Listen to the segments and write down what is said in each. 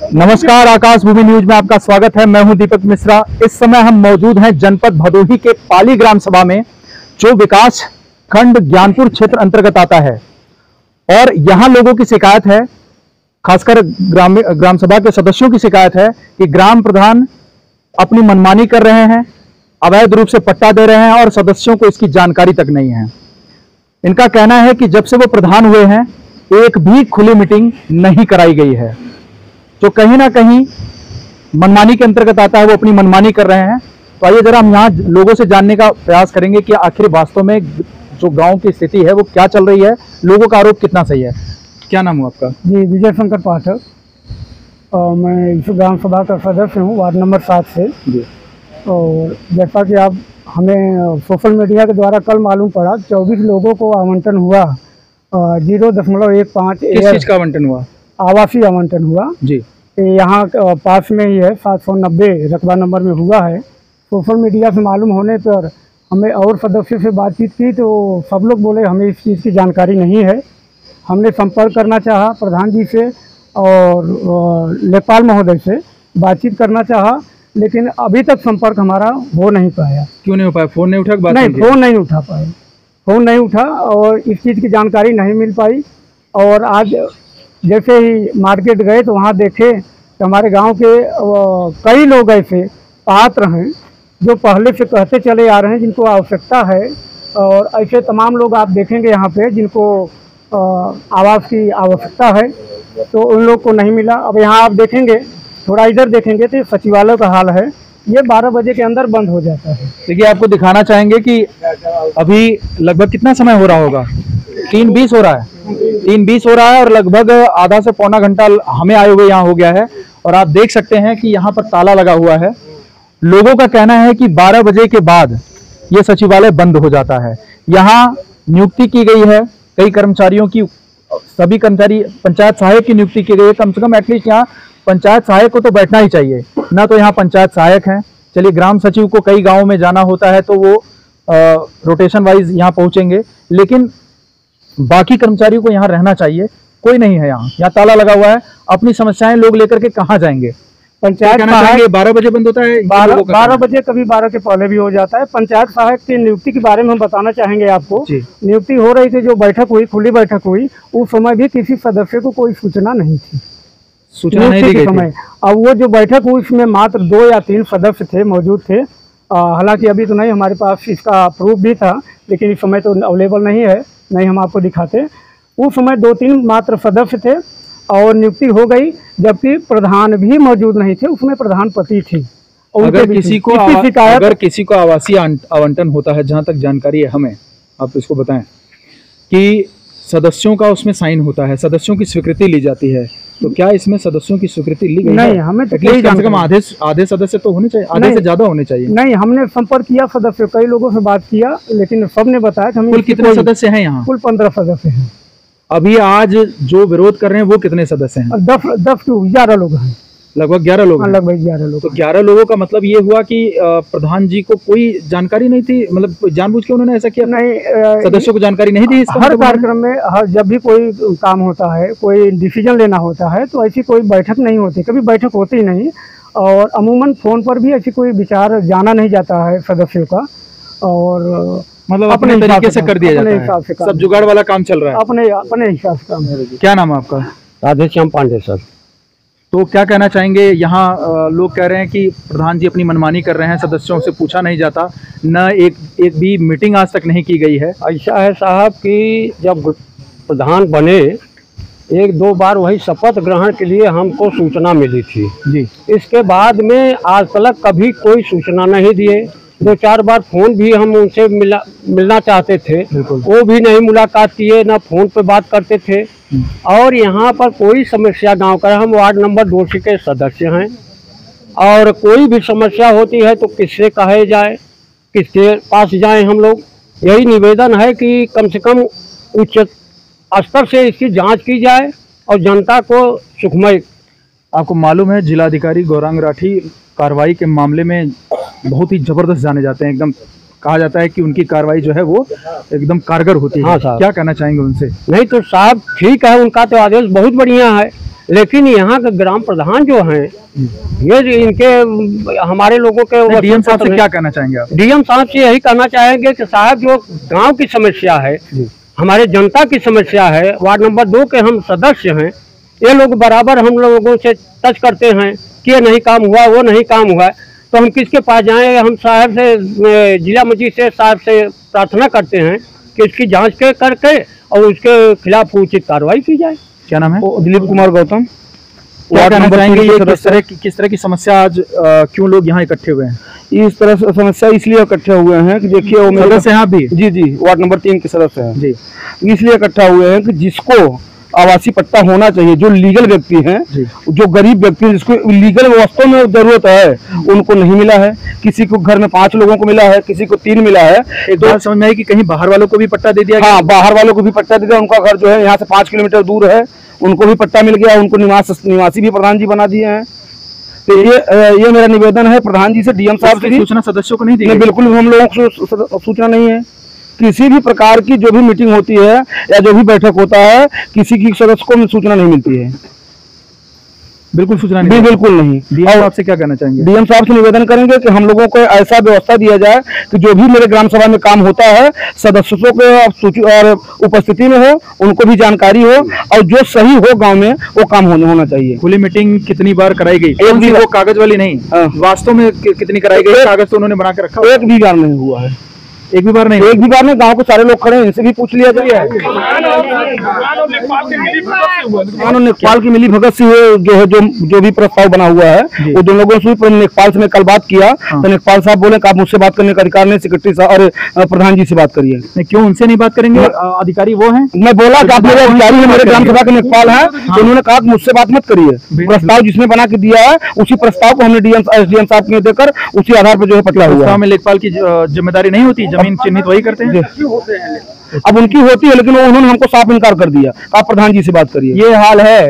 नमस्कार, आकाश भूमि न्यूज में आपका स्वागत है। मैं हूं दीपक मिश्रा। इस समय हम मौजूद हैं जनपद भदोही के पाली ग्राम सभा में, जो विकास खंड ज्ञानपुर क्षेत्र अंतर्गत आता है। और यहां लोगों की शिकायत है, खासकर ग्राम सभा के सदस्यों की शिकायत है कि ग्राम प्रधान अपनी मनमानी कर रहे हैं, अवैध रूप से पट्टा दे रहे हैं और सदस्यों को इसकी जानकारी तक नहीं है। इनका कहना है कि जब से वो प्रधान हुए हैं, एक भी खुली मीटिंग नहीं कराई गई है, जो कहीं ना कहीं मनमानी के अंतर्गत आता है। वो अपनी मनमानी कर रहे हैं। तो आइए जरा हम यहाँ लोगों से जानने का प्रयास करेंगे कि आखिर वास्तव में जो गांव की स्थिति है वो क्या चल रही है, लोगों का आरोप कितना सही है। क्या नाम हुआ आपका? जी, विजय शंकर पाठक। मैं इस ग्राम सभा का सदस्य हूँ, वार्ड नंबर 7 से जी। और जैसा कि आप हमें सोशल मीडिया के द्वारा कल मालूम पड़ा, 24 लोगों को आवंटन हुआ 0.15 किस चीज का आवंटन हुआ? आवासीय आवंटन हुआ जी। यहाँ पास में ही है, 790 रकबा नंबर में हुआ है। सोशल मीडिया से मालूम होने पर हमें और सदस्यों से बातचीत की तो सब लोग बोले हमें इस चीज़ की जानकारी नहीं है। हमने संपर्क करना चाहा प्रधान जी से और लेखपाल महोदय से बातचीत करना चाहा, लेकिन अभी तक संपर्क हमारा हो नहीं पाया। क्यों नहीं हो पाया? फोन नहीं उठा? नहीं, फोन नहीं उठा पाए, फोन नहीं उठा और इस चीज़ की जानकारी नहीं मिल पाई। और आज जैसे ही मार्केट गए तो वहाँ देखे कि हमारे गांव के कई लोग ऐसे पात्र हैं जो पहले से कहते चले आ रहे हैं जिनको आवश्यकता है, और ऐसे तमाम लोग आप देखेंगे यहाँ पे जिनको आवास की आवश्यकता है, तो उन लोग को नहीं मिला। अब यहाँ आप देखेंगे, थोड़ा इधर देखेंगे तो सचिवालय का हाल है, ये 12 बजे के अंदर बंद हो जाता है। देखिए, आपको दिखाना चाहेंगे कि अभी लगभग कितना समय हो रहा होगा? 3:20 हो रहा है। 3:20 हो रहा है और लगभग आधा से पौना घंटा हमें आए हुए यहाँ हो गया है। और आप देख सकते हैं कि यहाँ पर ताला लगा हुआ है। लोगों का कहना है कि 12 बजे के बाद ये सचिवालय बंद हो जाता है। यहाँ नियुक्ति की गई है कई कर्मचारियों की, सभी कर्मचारी, पंचायत सहायक की नियुक्ति की गई है। कम से कम एटलीस्ट यहाँ पंचायत सहायक को तो बैठना ही चाहिए ना। तो यहाँ पंचायत सहायक हैं। चलिए, ग्राम सचिव को कई गाँवों में जाना होता है तो वो रोटेशन वाइज यहाँ पहुँचेंगे, लेकिन बाकी कर्मचारियों को यहाँ रहना चाहिए। कोई नहीं है यहाँ ताला लगा हुआ है। अपनी समस्याएं लोग लेकर के कहाँ जाएंगे? पंचायत सहायक 12 बजे बंद होता है, 12 बजे, कभी 12 के पहले भी हो जाता है। पंचायत सहायक की नियुक्ति के बारे में हम बताना चाहेंगे आपको। नियुक्ति हो रही थी, जो बैठक हुई, खुली बैठक हुई, उस समय भी किसी सदस्य को कोई सूचना नहीं थी, सूचना नहीं दी गई थी। अब वो जो बैठक हुई उसमें मात्र 2 या 3 सदस्य थे, मौजूद थे। हालांकि अभी तो नहीं, हमारे पास इसका प्रूफ भी था, लेकिन इस समय तो अवेलेबल नहीं है, नहीं हम आपको दिखाते। उस समय 2-3 मात्र सदस्य थे और नियुक्ति हो गई, जबकि प्रधान भी मौजूद नहीं थे। उसमें प्रधान पति थी। अगर किसी को आवासीय आवंटन होता है, जहां तक जानकारी है हमें, आप इसको बताएं कि सदस्यों का उसमें साइन होता है, सदस्यों की स्वीकृति ली जाती है, तो क्या इसमें सदस्यों की स्वीकृति ली गई? नहीं, हमें तो कम से कम आधे सदस्य तो होने चाहिए, आधे से ज्यादा होने चाहिए। नहीं, हमने संपर्क किया सदस्य, कई लोगों से बात किया, लेकिन सबने बताया कि हमें। कुल कितने सदस्य हैं यहाँ? कुल 15 सदस्य हैं। अभी आज जो विरोध कर रहे हैं वो कितने सदस्य हैं? 10 क्यों, 11 लोग हैं। लगभग 11 लोग हैं। लगभग 11 लोग। तो 11 लोगों का मतलब ये हुआ कि प्रधान जी को कोई जानकारी नहीं थी, मतलब जानबूझ के उन्होंने ऐसा किया? नहीं, सदस्यों को जानकारी नहीं थी। हर कार्यक्रम में, जब भी कोई काम होता है, कोई डिसीजन लेना होता है, तो ऐसी कोई बैठक नहीं होती, कभी बैठक होती नहीं। और अमूमन फोन पर भी ऐसी कोई विचार जाना नहीं जाता है सदस्यों का, और मतलब अपने तरीके से कर दिया जाता है। सब जुगाड़ वाला काम चल रहा है, अपने हिसाब से काम है। क्या नाम है आपका? राधेश्याम पांडे सर। तो क्या कहना चाहेंगे? यहाँ लोग कह रहे हैं कि प्रधान जी अपनी मनमानी कर रहे हैं, सदस्यों से पूछा नहीं जाता, न एक भी मीटिंग आज तक नहीं की गई है। ऐसा है साहब कि जब प्रधान बने 1-2 बार वही शपथ ग्रहण के लिए हमको सूचना मिली थी जी। इसके बाद में आज तक कभी कोई सूचना नहीं दिए। 2-4 बार फोन भी हम उनसे मिलना चाहते थे, वो भी नहीं मुलाकात किए, ना फोन पे बात करते थे। और यहाँ पर कोई समस्या गांव का, हम वार्ड नंबर 2 के सदस्य हैं, और कोई भी समस्या होती है तो किससे कहे जाए, किसके पास जाएं हम लोग। यही निवेदन है कि कम से कम उच्च स्तर से इसकी जांच की जाए और जनता को सुखमय। आपको मालूम है जिलाधिकारी गौरांग राठी कार्रवाई के मामले में बहुत ही जबरदस्त जाने जाते हैं, एकदम कहा जाता है कि उनकी कार्रवाई जो है वो एकदम कारगर होती है। हाँ साहब, क्या कहना चाहेंगे उनसे? नहीं तो साहब ठीक है, उनका तो आदेश बहुत बढ़िया है, लेकिन यहाँ के ग्राम प्रधान जो हैं ये इनके हमारे लोगों के डीएम साहब से क्या कहना चाहेंगे आप? डीएम साहब से यही कहना चाहेंगे कि साहब जो गांव की समस्या है, हमारे जनता की समस्या है, वार्ड नंबर 2 के हम सदस्य हैं, ये लोग बराबर हम लोगों से टच करते हैं कि ये नहीं काम हुआ, वो नहीं काम हुआ, तो हम किसके पास जाएं? हम साहब से, जिला मजिस्ट्रेट से साहब से प्रार्थना करते हैं कि इसकी जांच करके और उसके खिलाफ उचित कार्रवाई की जाए। क्या नाम है? दिलीप कुमार गौतम। क्या कहना चाहेंगे, ये किस तरह की समस्या आज क्यों लोग यहाँ इकट्ठे हुए हैं? इस तरह से समस्या इसलिए इकट्ठे हुए हैं कि देखिए वो मेरे सदस्य हैं आप भी? जी वार्ड नंबर 3 के सदस्य हैं जी। इसलिए इकट्ठा हुए हैं कि जिसको आवासीय पट्टा होना चाहिए, जो लीगल व्यक्ति हैं, जो गरीब व्यक्ति हैं, जिसको लीगल वास्तव में जरूरत है, उनको नहीं मिला है। किसी को घर में 5 लोगों को मिला है, किसी को 3 मिला है। एक बात समझ में आई कि कहीं बाहर वालों को भी पट्टा दे दिया? हाँ, बाहर वालों को भी पट्टा दे दिया। उनका घर जो है यहाँ से 5 किलोमीटर दूर है, उनको भी पट्टा मिल गया। उनको निवासी भी प्रधान जी बना दिए हैं। तो ये मेरा निवेदन है प्रधान जी से, डीएम साहब से। सूचना सदस्यों को नहीं दी? बिल्कुल हम लोगों को सूचना नहीं है। किसी भी प्रकार की जो भी मीटिंग होती है या जो भी बैठक होता है, किसी की सदस्य को सूचना नहीं मिलती है। बिल्कुल सूचना नहीं? बिल्कुल नहीं। डीएम साहब से क्या कहना चाहेंगे? डीएम साहब से निवेदन करेंगे कि हम लोगों को ऐसा व्यवस्था दिया जाए कि जो भी मेरे ग्राम सभा में काम होता है, सदस्यों के और उपस्थिति में हो, उनको भी जानकारी हो, और जो सही हो गांव में वो काम होना चाहिए। खुली मीटिंग कितनी बार कराई गई? एक भी, वो कागज वाली नहीं, वास्तव में कितनी कराई गई? कागज तो उन्होंने बना के रखा? एक भी बार नहीं हुआ है। एक भी बार नहीं? एक भी बार नहीं। गांव के सारे लोग खड़े हैं, इनसे भी पूछ लिया जाए। नेपाल की मिली भगत से जो है जो भी प्रस्ताव बना हुआ है, वो दोनों लोगों से नेपाल से मैं कल बात किया। तो नेपाल साहब बोले कि आप मुझसे बात करने का अधिकार नहीं, सेक्रेटरी साहब और प्रधान जी से बात करिए। क्यों उनसे नहीं बात करेंगे? अधिकारी वो हैं। मैं बोला कि आप मेरे अधिकारी हैं, मेरे ग्राम सभा के नेपाल है, तो उन्होंने कहा कि मुझसे बात मत करिए। प्रस्ताव जिसने बना के दिया है, उसी प्रस्ताव को हमने एसडीएम साहब को देकर उसी आधार पर जो है पटला हुआ है। लेखपाल की जिम्मेदारी नहीं होती? जमीन चिन्हित वही करते हैं? अब उनकी होती है, लेकिन उन्होंने हमको साफ इनकार कर दिया। आप प्रधान जी से बात करिए। ये हाल है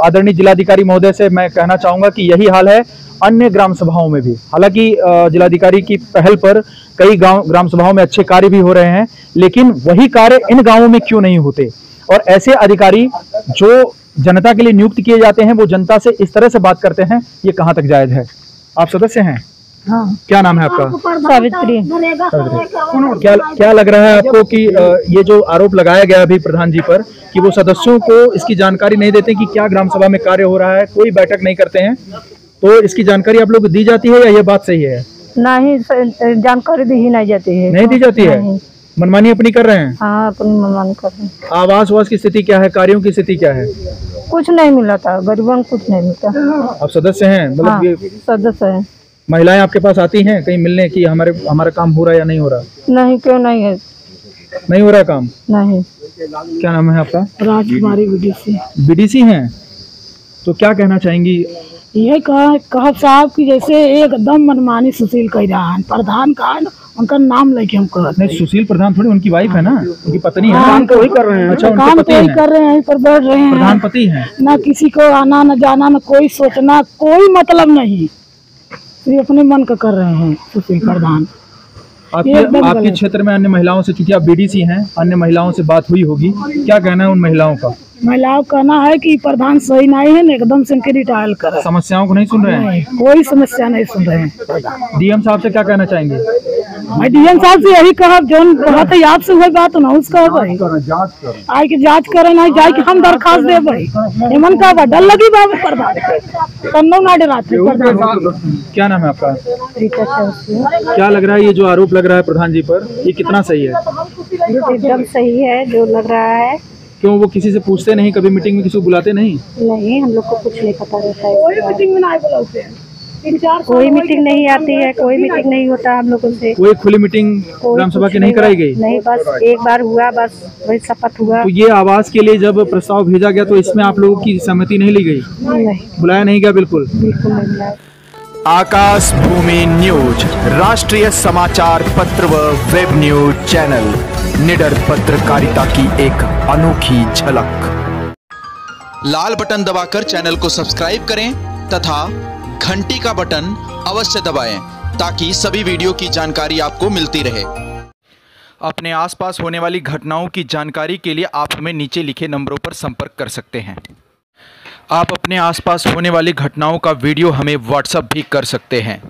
आदरणीय जिलाधिकारी महोदय से मैं कहना चाहूंगा कि यही हाल है अन्य ग्राम सभाओं में भी। हालांकि जिलाधिकारी की पहल पर कई ग्राम सभाओं में अच्छे कार्य भी हो रहे हैं, लेकिन वही कार्य इन गांवों में क्यों नहीं होते? और ऐसे अधिकारी जो जनता के लिए नियुक्त किए जाते हैं, वो जनता से इस तरह से बात करते हैं, ये कहां तक जायज है? आप सदस्य हैं? हाँ। क्या नाम है आपका? सावित्री। क्या लग रहा है आपको कि ये जो आरोप लगाया गया अभी प्रधान जी पर कि वो सदस्यों को इसकी जानकारी नहीं देते कि क्या ग्राम सभा में कार्य हो रहा है, कोई बैठक नहीं करते हैं, तो इसकी जानकारी आप लोग को दी जाती है या ये बात सही है? नहीं, जानकारी दी ही नहीं जाती है। नहीं दी जाती है? मनमानी अपनी कर रहे हैं? हाँ, अपनी मनमानी कर रहे हैं। आवास की स्थिति क्या है? कार्यों की स्थिति क्या है? कुछ नहीं मिला था, गरीबों को कुछ नहीं मिलता। आप सदस्य हैं? मतलब ये सदस्य है। महिलाएं आपके पास आती हैं कहीं मिलने की हमारा काम हो रहा है या नहीं हो रहा? नहीं, क्यों नहीं है? नहीं हो रहा काम? नहीं। क्या नाम है आपका? राजकुमारी बीडीसी। बीडीसी हैं, तो क्या कहना चाहेंगी? ये कहा साहब कि जैसे एकदम मनमानी सुशील कह रहा है, प्रधान का उनका नाम लेके हम कहते हैं। नहीं, सुशील प्रधान थोड़ी उनकी वाइफ है ना, उनकी पत्नी है। काम तो वही कर रहे हैं। अच्छा, काम तो वही कर रहे हैं, पर बैठ रहे हैं। प्रधानपति हैं। ना किसी को आना न जाना, न कोई सोचना, कोई मतलब नहीं, सिर्फ अपने मन का कर रहे हैं सुशील प्रधान। आपके क्षेत्र में अन्य महिलाओं से, चूंकि आप बीडीसी हैं, अन्य महिलाओं से बात हुई होगी, क्या कहना है उन महिलाओं का? महिलाओं का कहना है कि प्रधान सही नहीं है, एकदम से इनके रिटायर करे। समस्याओं को नहीं सुन रहे हैं? कोई समस्या नहीं सुन रहे हैं। डीएम साहब से क्या कहना चाहेंगे? मैं डीएम साहब से यही कहा, जो बहुत है आपसे हुई बात ना, उसका आई के जांच करे, ना जाए कि हम दरखास्त दे भाई हेमन का डर लगी बाबू प्रधान कन्नो ना डराते। क्या नाम है आपका? क्या लग रहा है ये जो आरोप लग रहा है प्रधान जी पर, ये कितना सही है? एकदम सही है जो लग रहा है। क्यों वो किसी से पूछते नहीं? कभी मीटिंग में किसी को बुलाते नहीं? नहीं, हम लोग को कुछ नहीं पता रहता है। कोई मीटिंग में नहीं बुलाते हैं, कोई मीटिंग नहीं आती है, कोई मीटिंग नहीं होता हम लोगों से। कोई खुली मीटिंग ग्राम सभा की नहीं कराई गई? नहीं, बस एक बार हुआ, बस वही शपथ हुआ। तो ये आवास के लिए जब प्रस्ताव भेजा गया तो इसमें आप लोगों की सहमति नहीं ली गई? नहीं, बुलाया नहीं गया? बिल्कुल बिल्कुल नहीं बुलाया। आकाश भूमि न्यूज, राष्ट्रीय समाचार पत्र व वेब न्यूज चैनल, निडर पत्रकारिता की एक अनोखी झलक। लाल बटन दबाकर चैनल को सब्सक्राइब करें तथा घंटी का बटन अवश्य दबाएं ताकि सभी वीडियो की जानकारी आपको मिलती रहे। अपने आसपास होने वाली घटनाओं की जानकारी के लिए आप हमें नीचे लिखे नंबरों पर संपर्क कर सकते हैं। आप अपने आसपास होने वाली घटनाओं का वीडियो हमें व्हाट्सएप भी कर सकते हैं।